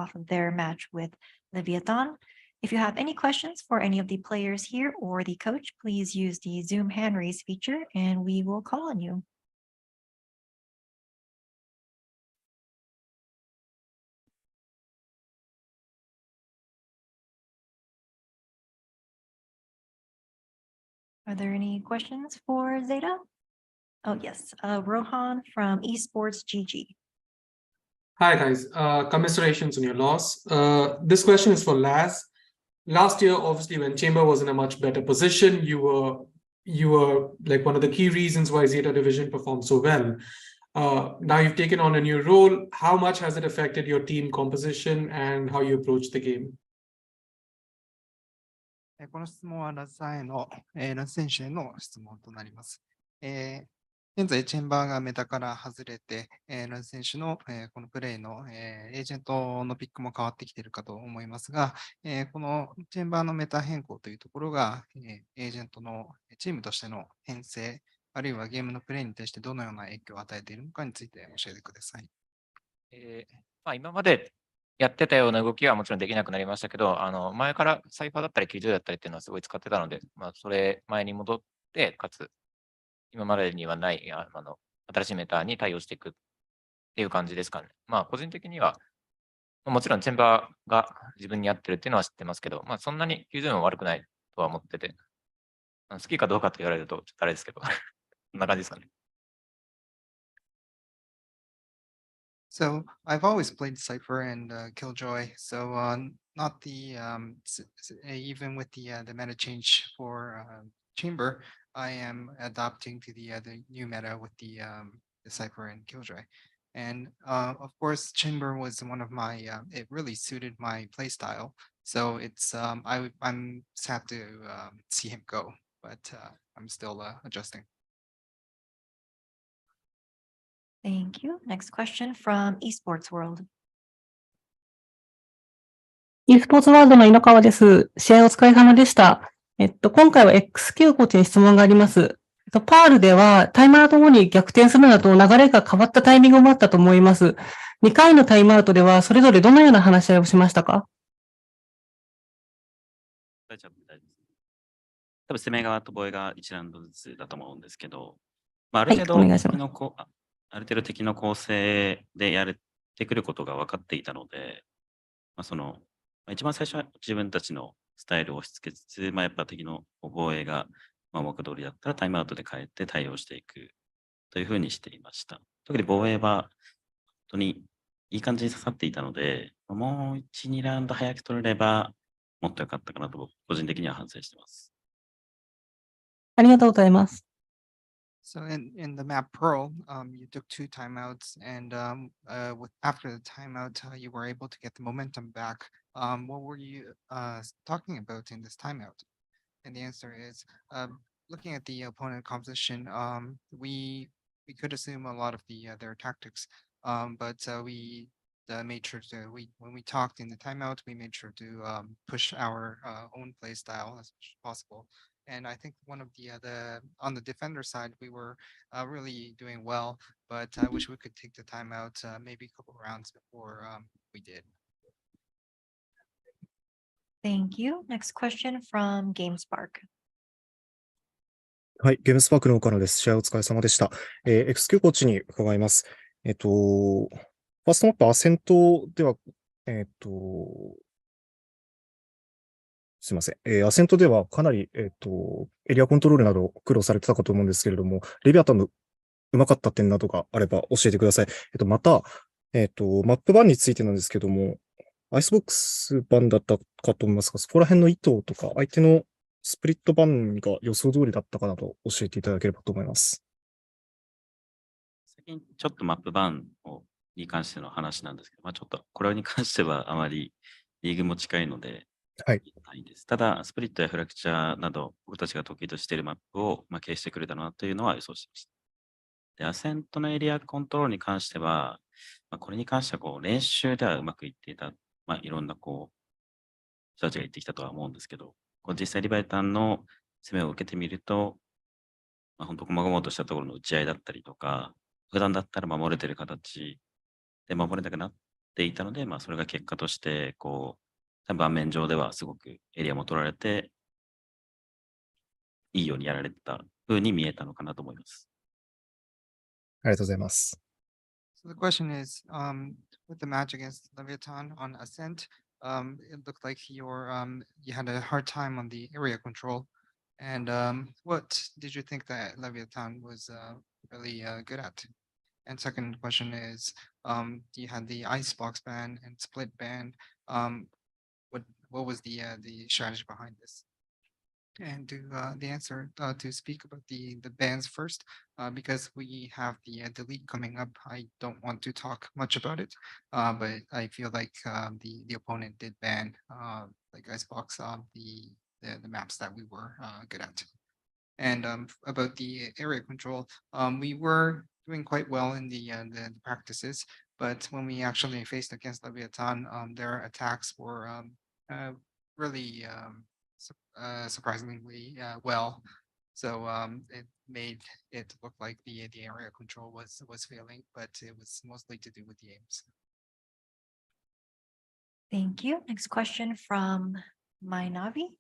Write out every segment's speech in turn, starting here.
off of their match with Leviatán. If you have any questions for any of the players here or the coach, please use the Zoom hand raise feature and we will call on you. Are there any questions for Zeta? Oh, yes. Rohan from Esports GG. Hi, guys. Commiserations on your loss. This question is for Laz. Last year, obviously, when Chamber was in a much better position, you were like one of the key reasons why Zeta Division performed so well. Now you've taken on a new role. How much has it affected your team composition and how you approach the game? この質問はラズさんへの、ラズ選手への質問となります。現在、チェンバーがメタから外れて、ラズ選手の、このプレイの、エージェントのピックも変わってきているかと思いますが、このチェンバーのメタ変更というところが、エージェントのチームとしての編成、あるいはゲームのプレイに対してどのような影響を与えているのかについて教えてください。今までやってたような動きはもちろんできなくなりましたけど、前からサイファーだったり90だったりっていうのはすごい使ってたので、それ前に戻って、かつ今までにはない新しいメタに対応していくっていう感じですかね。個人的には、もちろんチェンバーが自分に合ってるっていうのは知ってますけど、そんなに90も悪くないとは思ってて、好きかどうかと言われるとちょっとあれですけど、こんな感じですかね。So I've always played Cypher and Killjoy. So not the even with the meta change for Chamber, I am adapting to the new meta with the Cypher and Killjoy. And of course, Chamber was one of my it really suited my playstyle. So it's I'm sad to see him go, but I'm still adjusting. Thank you. Next question from Esports World. e スポーツワールドの井ノ川です。試合お疲れ様でした。今回は XQ コーチに質問があります。パールではタイムアウト後に逆転するなど流れが変わったタイミングもあったと思います。2回のタイムアウトではそれぞれどのような話し合いをしましたか？大丈夫です。多分攻め側と防衛側1ラウンドずつだと思うんですけど、ある程度、ある程度敵の構成でやってくることが分かっていたので、一番最初は自分たちのスタイルを押し付けつつ、やっぱ敵の防衛が目通りだったらタイムアウトで変えて対応していくというふうにしていました。特に防衛は本当にいい感じに刺さっていたので、もう1、2ラウンド早く取れればもっと良かったかなと個人的には反省しています。ありがとうございます。So in the map Pearl, you took 2 timeouts, and after the timeout, you were able to get the momentum back. What were you talking about in this timeout? And the answer is, looking at the opponent composition, we could assume a lot of their tactics, but we made sure to when we talked in the timeout, we made sure to push our own play style as much as possible. And I think one of the on the defender side, we were really doing well, but I wish we could take the timeout maybe a couple rounds before we did. Thank you. Next question from GameSpark. はい、ゲームスパークの岡野です。試合お疲れ様でした。XQ コーチに伺います。ファーストマップアセントでは、すいません。アセントではかなり、エリアコントロールなど苦労されてたかと思うんですけれども、レビアタンのうまかった点などがあれば教えてください。また、マップ版についてなんですけども、アイスボックス版だったかと思いますが、そこら辺の意図とか、相手のスプリット版が予想通りだったかなど教えていただければと思います。最近ちょっとマップ版に関しての話なんですけど、ちょっとこれに関してはあまりリーグも近いので、はい。ないです。ただ、スプリットやフラクチャーなど、僕たちが得意としているマップを消してくれたなというのは予想していました。で、アセントのエリアコントロールに関しては、これに関しては練習ではうまくいっていた、いろんな人たちが言ってきたとは思うんですけど、実際リバイタンの攻めを受けてみると、本当、細々としたところの打ち合いだったりとか、普段だったら守れてる形で守れなくなっていたので、それが結果として、盤面上ではすごくエリアも取られて、いいようにやられた風に見えたのかなと思います。ありがとうございます。So the question is, with the match against Leviatán on Ascent, it looked like you had a hard time on the area control. And what did you think that Leviatán was really good at? And second question is, you had the icebox ban and split ban. What was the strategy behind this? And to the answer to speak about the bans first, because we have the league coming up. I don't want to talk much about it, but I feel like the opponent did ban like Icebox the maps that we were good at. And about the area control, we were doing quite well in the practices, but when we actually faced against Leviathan, their attacks were really surprisingly well. So it made it look like the area control was failing, but it was mostly to do with the aims. Thank you. Next question from Mainavi.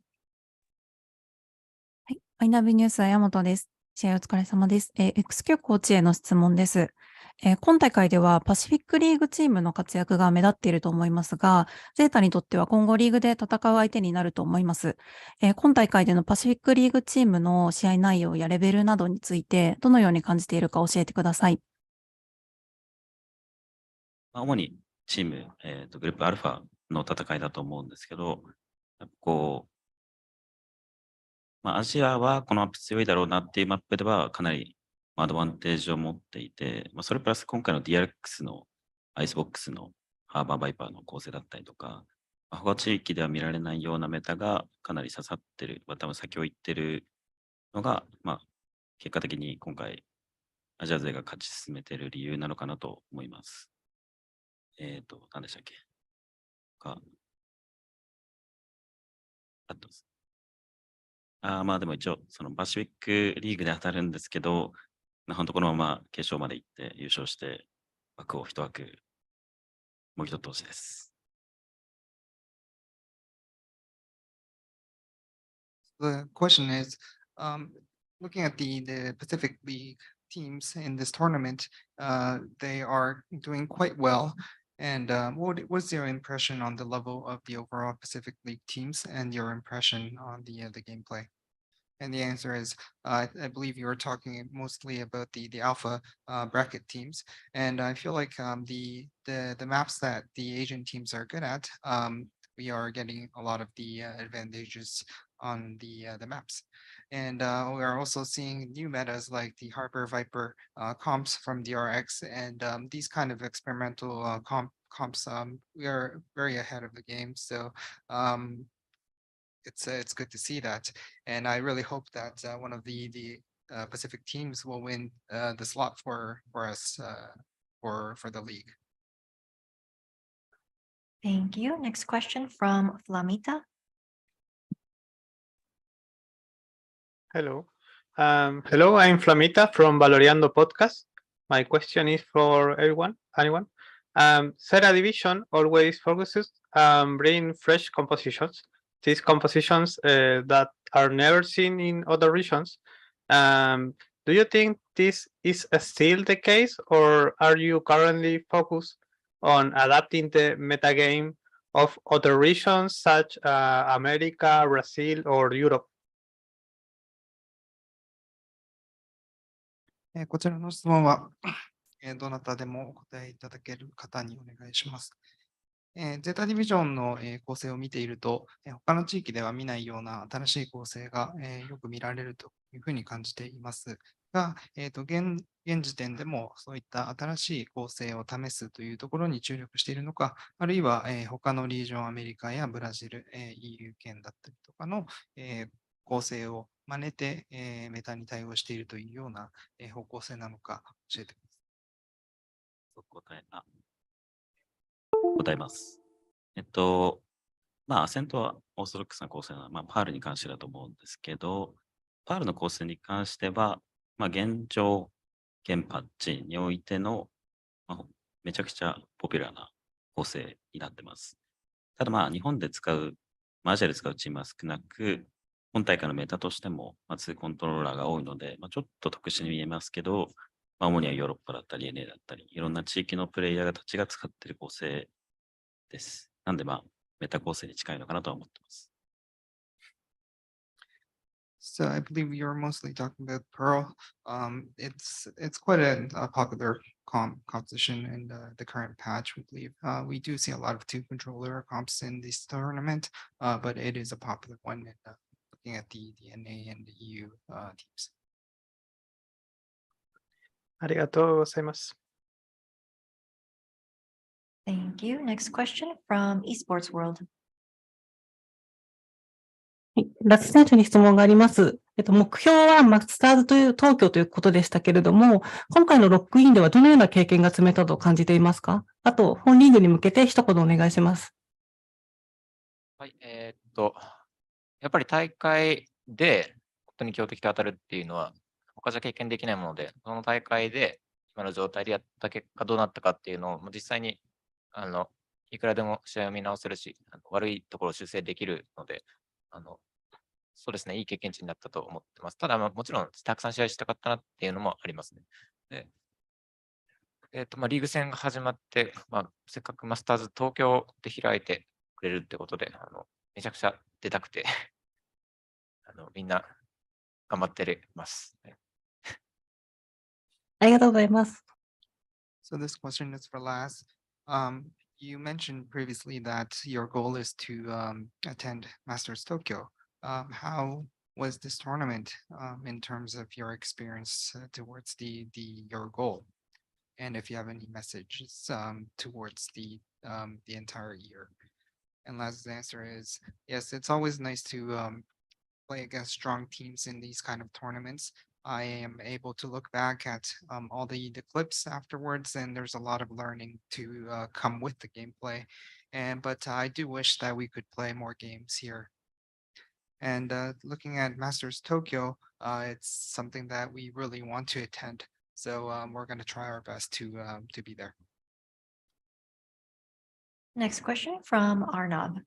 はい。マイナビニュース、山本です。試合お疲れ様です。XQ コーチへの質問です。今大会ではパシフィックリーグチームの活躍が目立っていると思いますが、ゼータにとっては今後リーグで戦う相手になると思います。今大会でのパシフィックリーグチームの試合内容やレベルなどについて、どのように感じているか教えてください。主にチーム、グループアルファの戦いだと思うんですけど、アジアはこのマップ強いだろうなっていうマップではかなりアドバンテージを持っていて、それプラス今回の DRX のアイスボックスのハーバーバイパーの構成だったりとか、他地域では見られないようなメタがかなり刺さってる、多分先を言ってるのが、結果的に今回アジア勢が勝ち進めている理由なのかなと思います。何でしたっけでも一応、そのパシフィックリーグで当たるんですけど、本当このまま決勝まで行って優勝して、枠を一枠もぎ取ってほしいです。The question is, looking at the Pacific League teams in this tournament, they are doing quite well. And what was your impression on the level of the overall Pacific League teams and your impression on the gameplay? And the answer is, I believe you were talking mostly about the alpha bracket teams. And I feel like the maps that the Asian teams are good at, we are getting a lot of the advantages on the maps. And we are also seeing new metas like the Harbor Viper comps from DRX and these kind of experimental comps. We are very ahead of the game. So it's good to see that. And I really hope that one of the Pacific teams will win the slot for us for the league. Thank you. Next question from Flamita. Hello. Hello, I'm Flamita from Valorando Podcast. My question is for anyone. Zeta Division always focuses on bringing fresh compositions. These compositions that are never seen in other regions. Do you think this is still the case, or are you currently focused on adapting the metagame of other regions such as America, Brazil, or Europe? こちらの質問は、どなたでもお答えいただける方にお願いします。ゼータディビジョンの構成を見ていると、他の地域では見ないような新しい構成がよく見られるというふうに感じていますが、現時点でもそういった新しい構成を試すというところに注力しているのか、あるいは他のリージョン、アメリカやブラジル、EU 圏だったりとかの構成を真似てメタに対応しているというような方向性なのか教えてください。答えます。アセントはオーソドックスな構成なのは、パールに関してだと思うんですけど、パールの構成に関しては、現状、現パッチにおいての、めちゃくちゃポピュラーな構成になってます。ただまあ、日本で使う、アジアで使うチームは少なく、本大会のメタとしても、2コントローラーが多いので、ちょっと特殊に見えますけど、主にはヨーロッパだったり、NA だったり、いろんな地域のプレイヤーたちが使っている構成です。なんでメタ構成に近いのかなとは思ってます。So I believe you're mostly talking about Pearl. It's quite a popular composition in the current patch. We believe we do see a lot of two controller comps in this tournament, but it is a popular one. Looking at the NA and the EU teams. ありがとうございます。Thank you. Next question from Esports World. ラツ選手に質問があります。目標はマスターズという東京ということでしたけれども、今回のロックインではどのような経験が積めたと感じていますか？あと、本リーグに向けて一言お願いします。はい、やっぱり大会で本当に強敵と当たるっていうのは、他じゃ経験できないもので、その大会で今の状態でやった結果どうなったかっていうのを、実際にいくらでも試合を見直せるし、悪いところを修正できるので、そうですね、いい経験値になったと思ってます。ただ、もちろん、たくさん試合したかったなっていうのもありますね。で、リーグ戦が始まって、せっかくマスターズ東京で開いてくれるってことで、めちゃくちゃ出たくて、みんな頑張ってます。ありがとうございます。So this question is for Laz. You mentioned previously that your goal is to attend Masters Tokyo. How was this tournament in terms of your experience towards your goal? And if you have any messages towards the entire year. And Laz's answer is yes, it's always nice to play against strong teams in these kind of tournaments. I am able to look back at all the clips afterwards, and there's a lot of learning to come with the gameplay. But I do wish that we could play more games here. And looking at Masters Tokyo, it's something that we really want to attend. So we're going to try our best to be there. Next question from Arnab.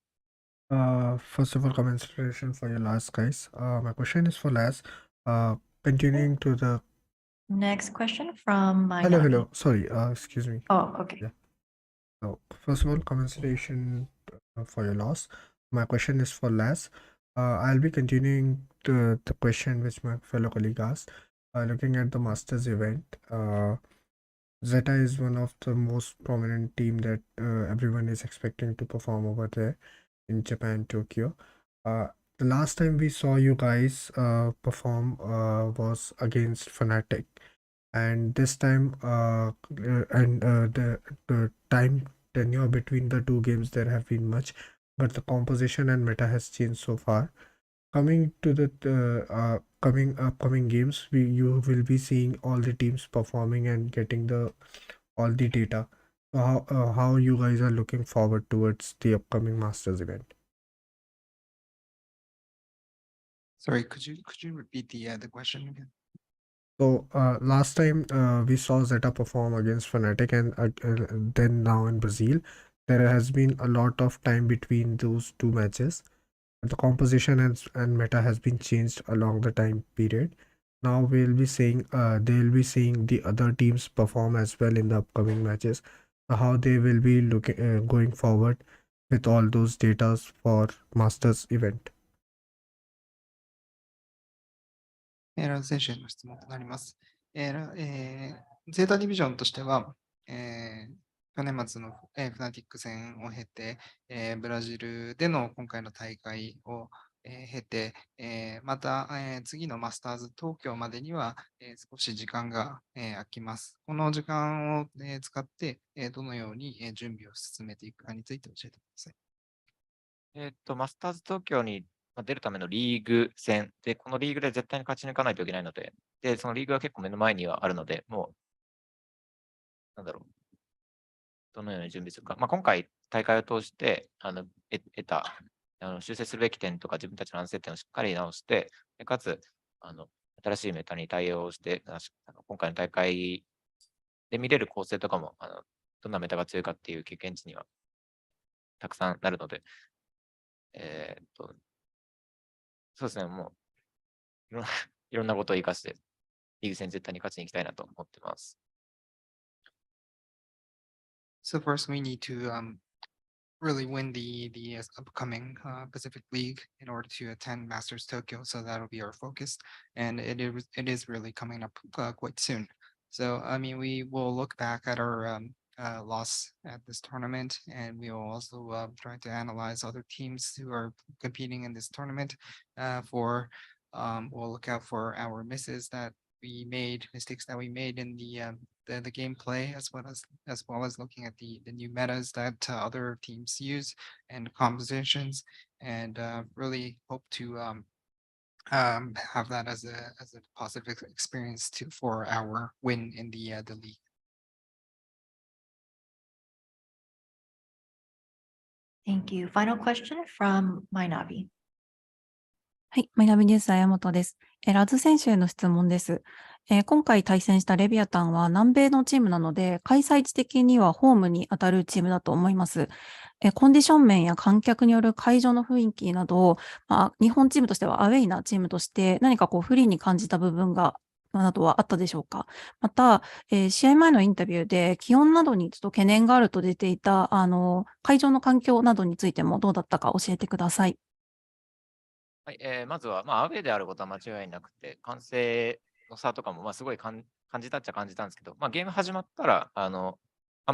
First of all, congratulations for your last, guys. My question is for Laz. Continuing to the Next question from my hello. Sorry, excuse me. Oh, okay. Yeah. So first of all, congratulations for your loss. My question is for Laz. I'll be continuing the question which my fellow colleague asked. Looking at the Masters event, Zeta is one of the most prominent team that everyone is expecting to perform over there in Japan, Tokyo. The last time we saw you guys perform was against Fnatic, and this time the time tenure between the two games there have been much, but the composition and meta has changed so far. Coming to the upcoming games, you will be seeing all the teams performing and getting all the data. So how you guys are looking forward towards the upcoming Masters event? Sorry, could you repeat the question again? So last time we saw Zeta perform against Fnatic, and then now in Brazil, there has been a lot of time between those two matches. The composition and meta has been changed along the time period. Now we'll be seeing they'll be seeing the other teams perform as well in the upcoming matches. How they will be looking going forward with all those data for Masters event. ラズ選手への質問となります。ゼータディビジョンとしては、去年末のフナティック戦を経て、ブラジルでの今回の大会を経て、また、次のマスターズ東京までには、少し時間が、空きます。この時間を、使って、どのように、準備を進めていくかについて教えてください。マスターズ東京に出るためのリーグ戦で、このリーグで絶対に勝ち抜かないといけないので、そのリーグは結構目の前にはあるので、もう、どのように準備するか。今回、大会を通して、得た、修正するべき点とか、自分たちの反省点をしっかり直して、かつ、新しいメタに対応して、今回の大会で見れる構成とかも、どんなメタが強いかっていう経験値にはたくさんなるので、そうですね、もういろんなことを活かして、リーグ戦絶対に勝ちに行きたいなと思ってます。So first we need to really win the upcoming Pacific League in order to attend Masters Tokyo. So that'll be our focus, and it is really coming up quite soon. So I mean, we will look back at our loss at this tournament, and we will also try to analyze other teams who are competing in this tournament. We'll look out for our misses that we made, mistakes that we made in the gameplay, as well as looking at the new metas that other teams use and compositions, and really hope to have that as a positive experience for our win in the league. Thank you. Final question from Mainavi. はい、マイナビニュース、綾本です。ラズ選手への質問です。今回対戦したレビアタンは南米のチームなので、開催地的にはホームに当たるチームだと思います。コンディション面や観客による会場の雰囲気など、日本チームとしてはアウェイなチームとして何か不利に感じた部分などはあったでしょうか。また、試合前のインタビューで気温などにちょっと懸念があると出ていた、会場の環境などについてもどうだったか教えてください。はい、まずは、アウェーであることは間違いなくて、歓声の差とかも、すごい感じたっちゃ感じたんですけど、ゲーム始まったら、あん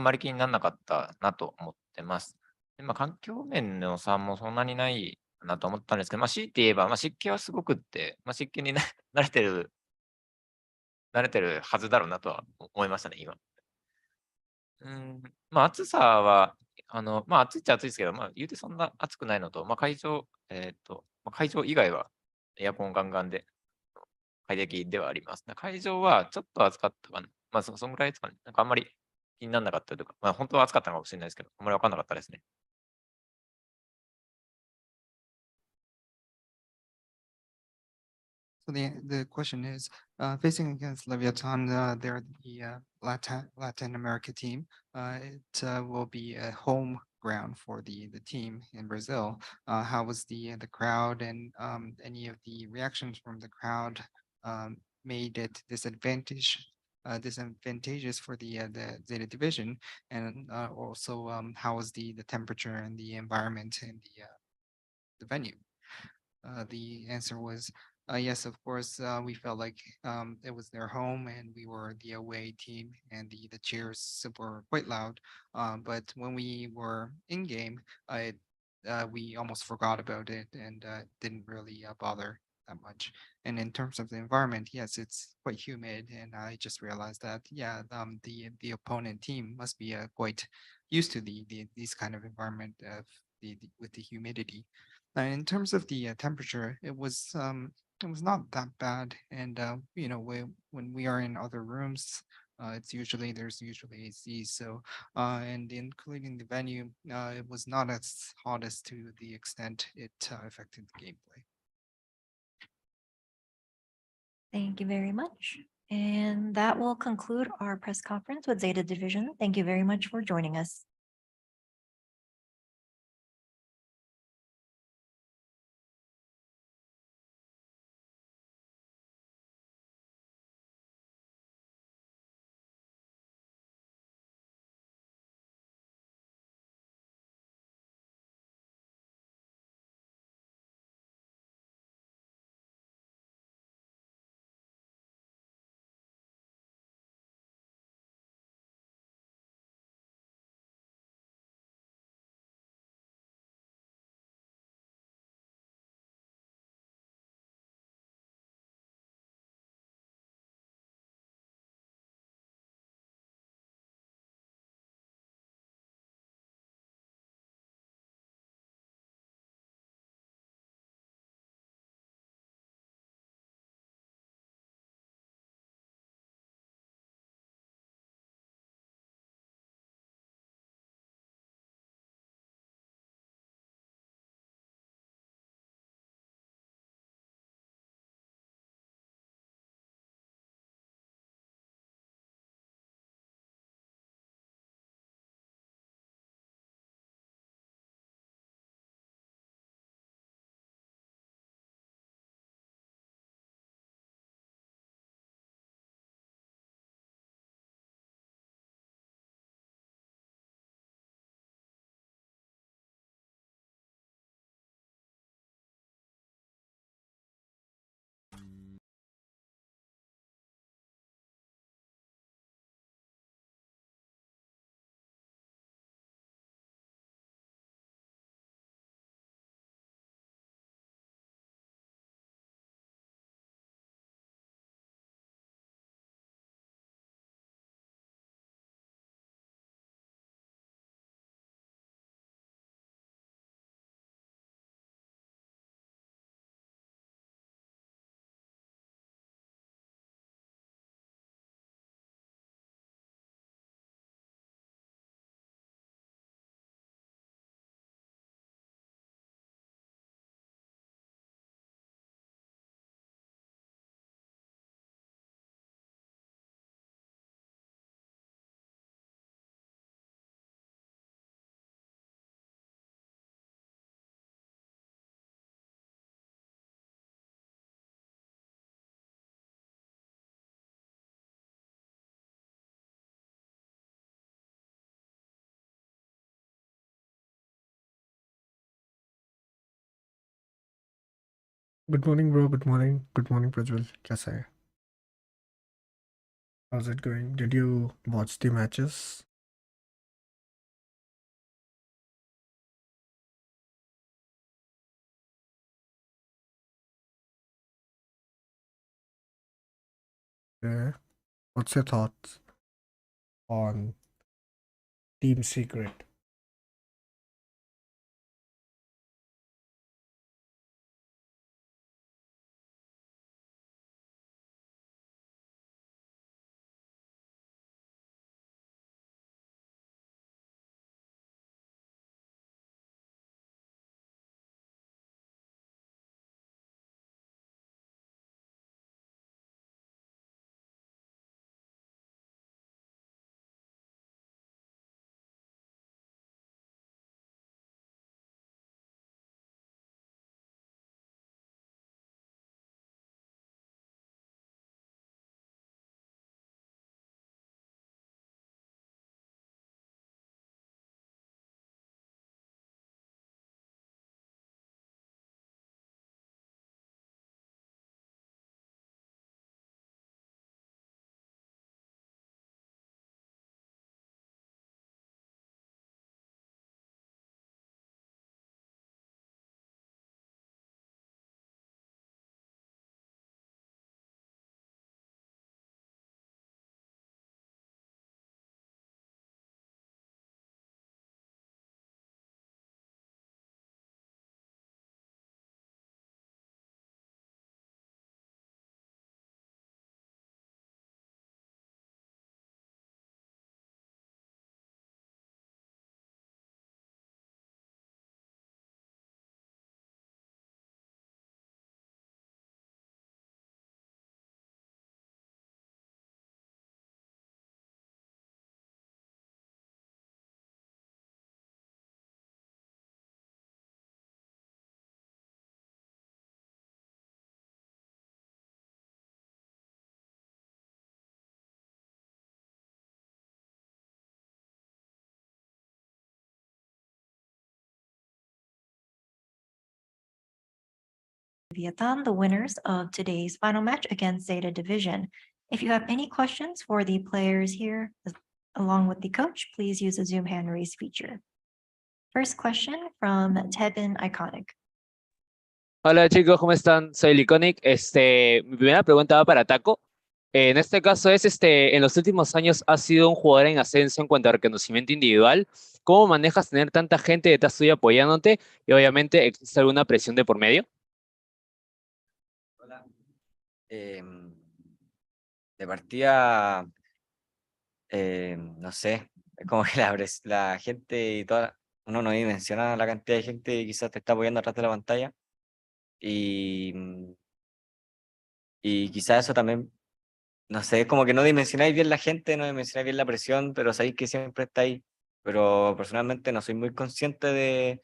まり気にならなかったなと思ってます。で環境面の差もそんなにないなと思ったんですけど、強いて言えば、湿気はすごくって、湿気に慣れてるはずだろうなとは思いましたね、今。暑さは、暑いっちゃ暑いですけど、言うてそんな暑くないのと、会場以外はエアコンガンガンで快適ではあります。会場はちょっと暑かったかな。そんぐらいですかね。あんまり気にならなかったというか、本当は暑かったのかもしれないですけど、あんまり分かんなかったですね。So the question is, facing against Leviatán, they're the Latin America team. It will be a home ground for the team in Brazil. How was the crowd, and any of the reactions from the crowd made it disadvantageous for the Zeta division, and also how was the temperature and the environment in the venue? The answer was yes, of course. We felt like it was their home, and we were the away team, and the cheers were quite loud. But when we were in game, we almost forgot about it and didn't really bother that much. And in terms of the environment, yes, it's quite humid, and I just realized that the opponent team must be quite used to these kind of environment with the humidity. In terms of the temperature, it was not that bad, and when we are in other rooms, there's usually AC. So and including the venue, it was not as hot as to the extent it affected the gameplay. Thank you very much. And that will conclude our press conference with Zeta Division. Thank you very much for joining us. Good morning, bro. Good morning. Good morning, Prajwal. कैसा है? How's it going? Did you watch the matches? Yeah. What's your thoughts on Team Secret? Leviatán, the winners of today's final match against Zeta Division. If you have any questions for the players here, along with the coach, please use the Zoom hand raise feature. First question from Tebin Iconic. Hola chicos, ¿cómo están? Soy Liconic. Mi primera pregunta va para Taco. En este caso en los últimos años has sido un jugador en ascenso en cuanto a reconocimiento individual. ¿Cómo manejas tener tanta gente detrás tuya apoyándote? Y obviamente, ¿existe alguna presión de por medio? Hola. De partida, no sé, es como que la gente y toda, uno no dimensiona la cantidad de gente que quizás te está apoyando atrás de la pantalla y quizás eso también, no sé, es como que no dimensionáis bien la gente, no dimensionáis bien la presión, pero sabéis que siempre está ahí. Pero personalmente no soy muy consciente de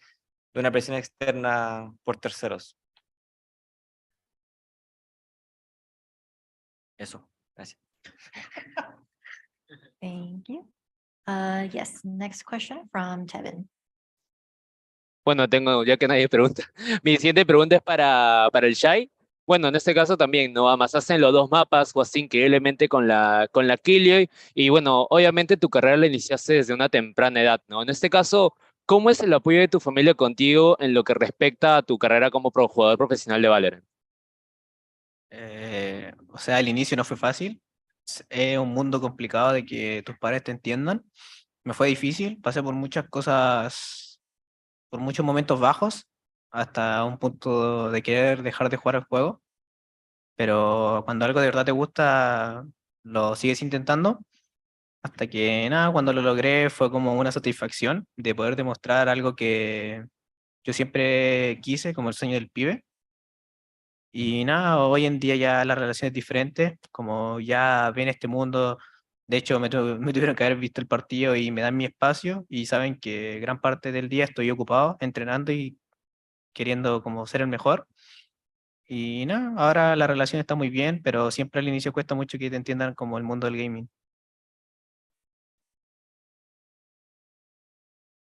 una presión externa por terceros. Eso, gracias. Thank you. Yes, next question from Tebin. Bueno, ya que nadie pregunta. Mi siguiente pregunta es para el Shai. Bueno, en este caso también, ¿no? Amasaste en los dos mapas, jugaste increíblemente con la Killioi, y bueno, obviamente tu carrera la iniciaste desde una temprana edad, ¿no? En este caso, ¿cómo es el apoyo de tu familia contigo en lo que respecta a tu carrera como jugador profesional de Valorant? O sea, el inicio no fue fácil. Es un mundo complicado de que tus padres te entiendan. Me fue difícil, pasé por muchas cosas, por muchos momentos bajos, hasta un punto de querer dejar de jugar al juego. Pero cuando algo de verdad te gusta, lo sigues intentando. Hasta que nada, cuando lo logré fue como una satisfacción de poder demostrar algo que yo siempre quise, como el sueño del pibe. Y nada, hoy en día ya la relación es diferente, como ya ven este mundo, de hecho me tuvieron que haber visto el partido y me dan mi espacio y saben que gran parte del día estoy ocupado entrenando y queriendo como ser el mejor. Y nada, ahora la relación está muy bien, pero siempre al inicio cuesta mucho que te entiendan como el mundo del gaming.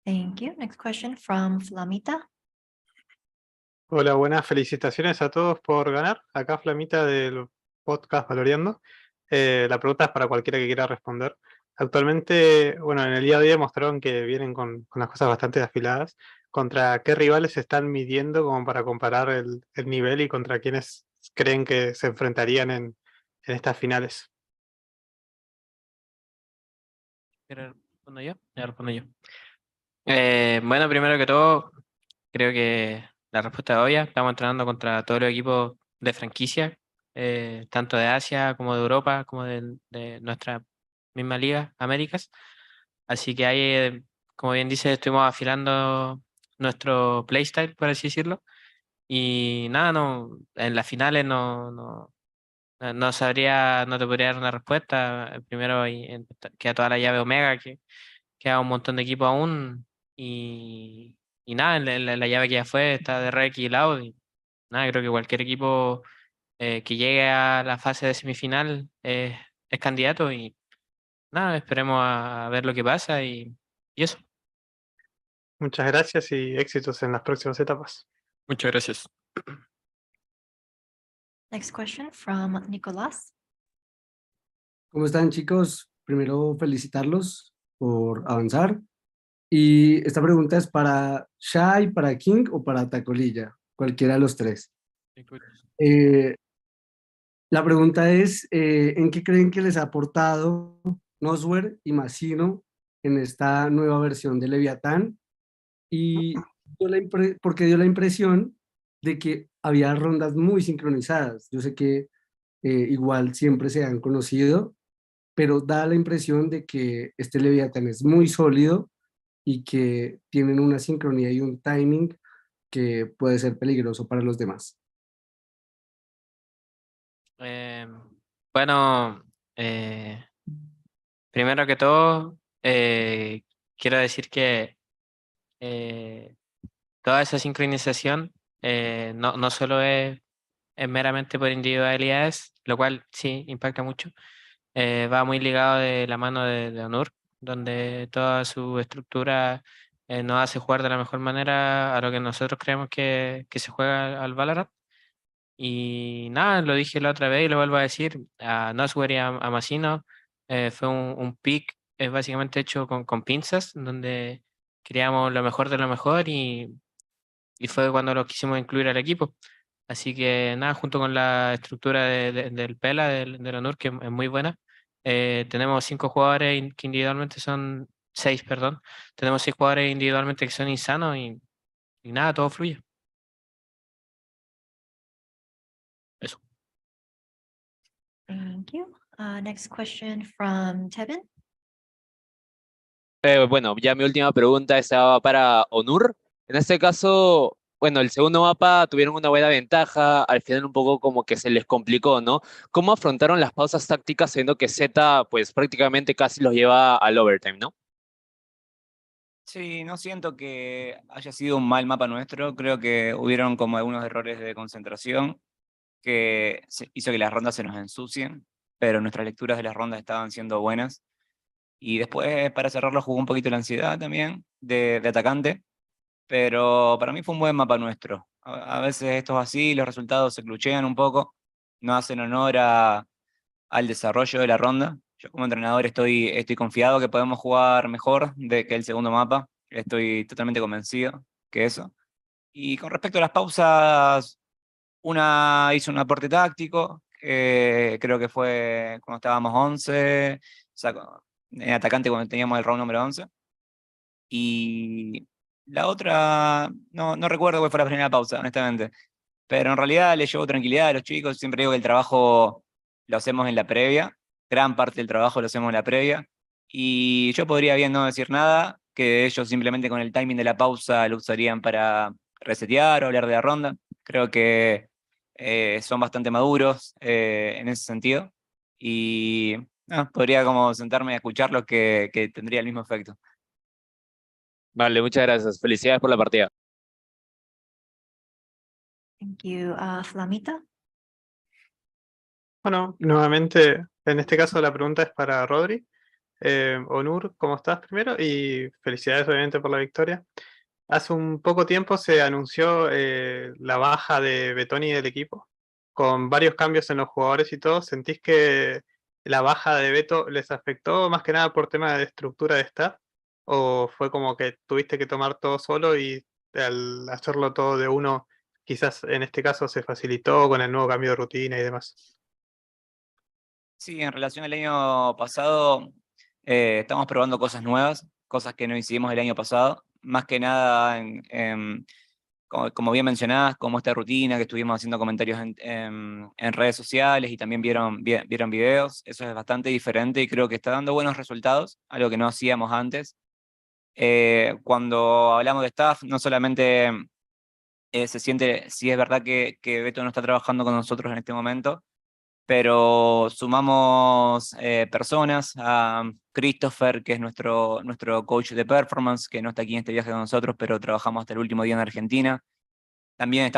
Thank you. Next question from Flamita. Hola, buenas felicitaciones a todos por ganar. Acá Flamita del podcast Valoreando. La pregunta es para cualquiera que quiera responder. Actualmente, bueno, en el día de hoy demostraron que vienen con las cosas bastante afiladas. ¿Contra qué rivales se están midiendo como para comparar el nivel y contra quiénes creen que se enfrentarían en estas finales? ¿Quieres respondo yo? Ya respondo yo. Bueno, primero que todo, creo que la respuesta es obvia. Estamos entrenando contra todos los equipos de franquicia, tanto de Asia como de Europa, como de nuestra misma liga, Américas. Así que ahí, como bien dice, estuvimos afilando nuestro playstyle, por así decirlo. Y nada, no, en las finales no sabría, no te podría dar una respuesta. Primero queda toda la llave Omega, que queda un montón de equipos aún. Y nada, la llave que ya fue está de Rec y Loud. Y nada, creo que cualquier equipo que llegue a la fase de semifinal es candidato. Y nada, esperemos a ver lo que pasa y eso. Muchas gracias y éxitos en las próximas etapas. Muchas gracias. Next question from Nicolás. ¿Cómo están, chicos? Primero, felicitarlos por avanzar. Y esta pregunta es para Shai, para King o para Tacolilla, cualquiera de los tres. Eh, la pregunta es, ¿en qué creen que les ha aportado Noswer y Masino en esta nueva versión de Leviatán? Y porque dio la impresión de que había rondas muy sincronizadas. Yo sé que igual siempre se han conocido, pero da la impresión de que este Leviatán es muy sólido y que tienen una sincronía y un timing que puede ser peligroso para los demás. Bueno, primero que todo, quiero decir que toda esa sincronización no solo es meramente por individualidades, lo cual sí impacta mucho. Va muy ligado de la mano de Onur, donde toda su estructura nos hace jugar de la mejor manera a lo que nosotros creemos que se juega al Valorant. Y nada, lo dije la otra vez y lo vuelvo a decir, a Nosware y a Masino fue un pick básicamente hecho con pinzas, donde queríamos lo mejor de lo mejor y fue cuando lo quisimos incluir al equipo. Así que nada, junto con la estructura del Pela, del Onur, que es muy buena, tenemos 5 jugadores que individualmente son 6, perdón. Tenemos 6 jugadores individualmente que son insanos y nada, todo fluye. Eso. Thank you. Next question from Tevin. Bueno, ya mi última pregunta estaba para Onur. En este caso, bueno, el segundo mapa tuvieron una buena ventaja, al final un poco como que se les complicó, ¿no? ¿Cómo afrontaron las pausas tácticas siendo que Zeta pues prácticamente casi los lleva al overtime, ¿no? Sí, no siento que haya sido un mal mapa nuestro, creo que hubieron como algunos errores de concentración que hizo que las rondas se nos ensucien, pero nuestras lecturas de las rondas estaban siendo buenas. Y después, para cerrarlo, jugó un poquito la ansiedad también de atacante, pero para mí fue un buen mapa nuestro. A veces esto es así, los resultados se cluchean un poco, no hacen honor al desarrollo de la ronda. Yo como entrenador estoy confiado que podemos jugar mejor que el segundo mapa, estoy totalmente convencido que eso. Y con respecto a las pausas, una hizo un aporte táctico, creo que fue cuando estábamos 11, en atacante cuando teníamos el round número 11. Y la otra, no recuerdo cuál fue la primera pausa, honestamente. Pero en realidad le llevo tranquilidad a los chicos. Siempre digo que el trabajo lo hacemos en la previa. Gran parte del trabajo lo hacemos en la previa. Y yo podría bien no decir nada, que ellos simplemente con el timing de la pausa lo usarían para resetear o hablar de la ronda. Creo que son bastante maduros en ese sentido. Y podría como sentarme a escucharlos que tendría el mismo efecto. Vale, muchas gracias. Felicidades por la partida. Thank you. Flamita. Bueno, nuevamente, en este caso la pregunta es para Rodri. Onur, ¿cómo estás primero? Y felicidades obviamente por la victoria. Hace un poco tiempo se anunció la baja de Betoni del equipo, con varios cambios en los jugadores y todo. ¿Sentís que la baja de Beto les afectó más que nada por tema de estructura de staff? ¿O fue como que tuviste que tomar todo solo y al hacerlo todo de uno, quizás en este caso se facilitó con el nuevo cambio de rutina y demás? Sí, en relación al año pasado, estamos probando cosas nuevas, cosas que no hicimos el año pasado, más que nada como bien mencionadas, como esta rutina que estuvimos haciendo comentarios en redes sociales y también vieron videos. Eso es bastante diferente y creo que está dando buenos resultados, algo que no hacíamos antes. Cuando hablamos de staff, no solamente se siente, sí es verdad que Beto no está trabajando con nosotros en este momento, pero sumamos personas a Christopher, que es nuestro coach de performance, que no está aquí en este viaje con nosotros, pero trabajamos hasta el último día en Argentina. También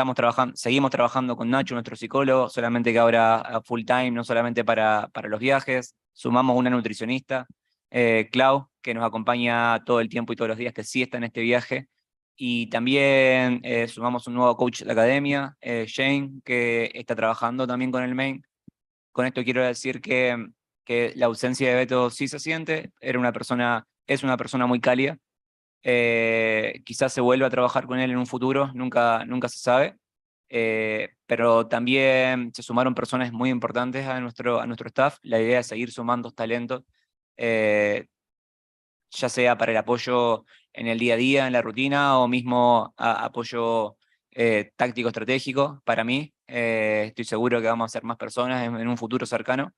seguimos trabajando con Nacho, nuestro psicólogo, solamente que ahora a full time, no solamente para los viajes. Sumamos una nutricionista, Clau, que nos acompaña todo el tiempo y todos los días, que sí está en este viaje. Y también sumamos un nuevo coach de la academia, Shane, que está trabajando también con el main. Con esto quiero decir que la ausencia de Beto sí se siente, es una persona muy cálida. Quizás se vuelva a trabajar con él en un futuro, nunca se sabe. Pero también se sumaron personas muy importantes a nuestro staff. La idea es seguir sumando talentos, ya sea para el apoyo en el día a día, en la rutina, o mismo apoyo táctico estratégico para mí. Estoy seguro que vamos a ser más personas en un futuro cercano.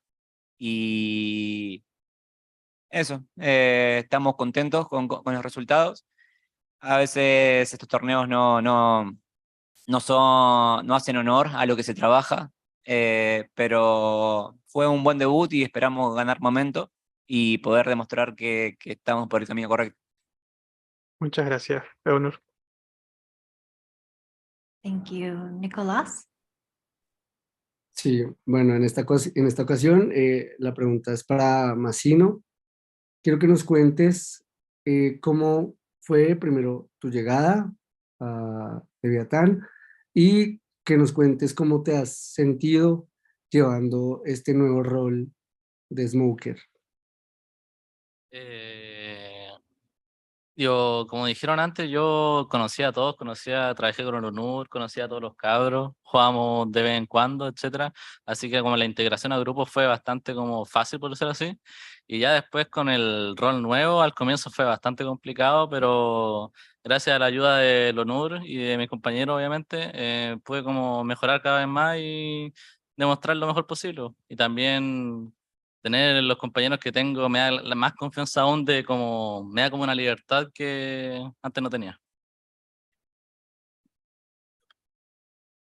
Y eso, estamos contentos con los resultados. A veces estos torneos no hacen honor a lo que se trabaja, pero fue un buen debut y esperamos ganar momento y poder demostrar que estamos por el camino correcto. Muchas gracias, Eunur. Thank you, Nicolás. Sí, bueno, en esta ocasión la pregunta es para Massino. Quiero que nos cuentes cómo fue primero tu llegada a Leviatán y que nos cuentes cómo te has sentido llevando este nuevo rol de Smoker. Yo, como dijeron antes, yo conocía a todos, trabajé con el ONUR, conocía a todos los cabros, jugábamos de vez en cuando, etcétera. Así que como la integración al grupo fue bastante como fácil, por decirlo así. Y ya después con el rol nuevo, al comienzo fue bastante complicado, pero gracias a la ayuda del ONUR y de mis compañeros, obviamente, pude como mejorar cada vez más y demostrar lo mejor posible. Y también tener los compañeros que tengo me da más confianza aún me da como una libertad que antes no tenía.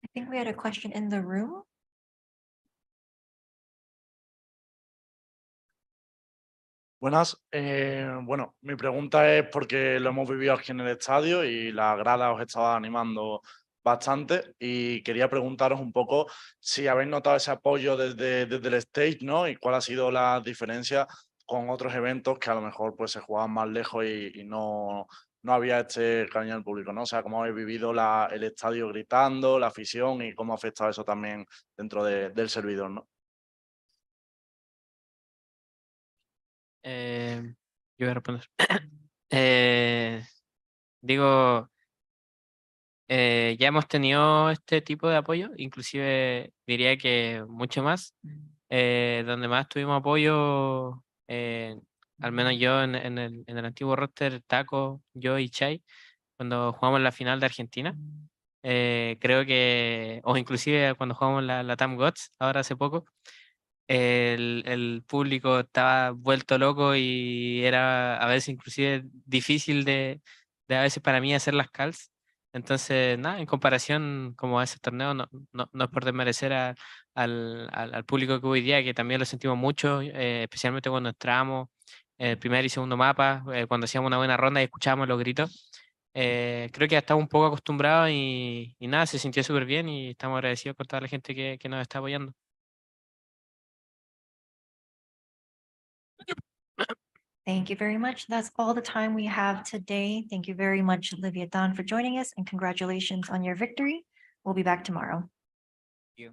I think we had a question in the room. Buenas. Bueno, mi pregunta es porque lo hemos vivido aquí en el estadio y la grada os estaba animando bastante y quería preguntaros un poco si habéis notado ese apoyo desde el stage, ¿no? Y cuál ha sido la diferencia con otros eventos que a lo mejor pues se jugaban más lejos y no había este cariño del público, ¿no? O sea, cómo habéis vivido el estadio gritando, la afición y cómo ha afectado eso también dentro del servidor, ¿no? Yo voy a responder. Digo, ya hemos tenido este tipo de apoyo, inclusive diría que mucho más. Donde más tuvimos apoyo, al menos yo en el antiguo roster, Taco, yo y Chai, cuando jugamos la final de Argentina. Creo que, o inclusive cuando jugamos la Tam Gods, ahora hace poco, el público estaba vuelto loco y era a veces inclusive difícil de a veces para mí hacer las calls. Entonces, nada, en comparación como a ese torneo, no es por desmerecer al público que hubo hoy día, que también lo sentimos mucho, especialmente cuando entramos el primer y segundo mapa, cuando hacíamos una buena ronda y escuchábamos los gritos. Creo que ya estamos un poco acostumbrados y nada, se sintió súper bien y estamos agradecidos con toda la gente que nos está apoyando. Thank you very much. That's all the time we have today. Thank you very much, Leviatán, for joining us, and congratulations on your victory. We'll be back tomorrow. Thank you.